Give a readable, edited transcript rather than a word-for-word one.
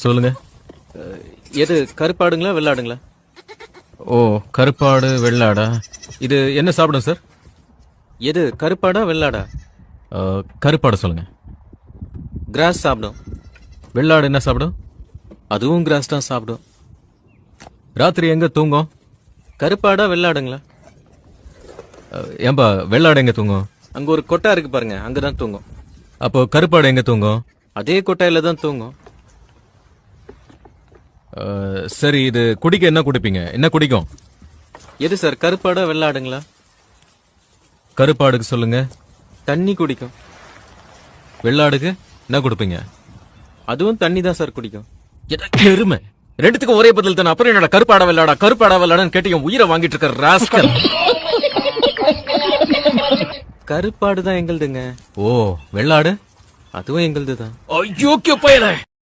சொல்லுங்க. எது கருப்பாடுங்களா வெள்ளாடுங்களா? ஓ, கருப்பாடு வெள்ளாடா. இது என்ன சாப்பிடும் சார்? எது கருப்பாடா வெள்ளாடா? கருப்பாடு சொல்லுங்க. கிராஸ் சாப்பிடும். வெள்ளாடு என்ன சாப்பிடும்? அதுவும் கிராஸ் தான் சாப்பிடும். ராத்திரி எங்க தூங்கும்? கருப்பாடா வெள்ளாடுங்களா? ஏன்பா வெள்ளாடு எங்க தூங்கும்? அங்க ஒரு கொட்டா இருக்கு பாருங்க, அங்கதான் தூங்கும். அப்போ கருப்பாடு எங்க தூங்கும்? அதே கொட்டாயில தான் தூங்கும். சரி, இது குடிக்க என்ன குடிப்பீங்க? என்ன குடிக்கும்? எது சார் கருப்பாடா வெள்ளாடுங்களா? கருப்பாடுக்கு சொல்லுங்க. தண்ணி குடிக்கும். வெள்ளாடுக்கு என்ன கொடுப்பீங்க? அதுவும் தண்ணி தான் சார் குடிக்கும். எருமை, ரெண்டுத்துக்கும் ஒரே பதில் தானே. அப்புறம் என்னடா கருப்பாடா வெள்ளாடான்னு கேட்டு உயிரை வாங்கிட்டு இருக்க ராஸ்கல். கருப்பாடு தான் எங்களுதுங்க. ஓ, வெள்ளாடு அதுவும் எங்களுது தான். ஐயோ, பயல.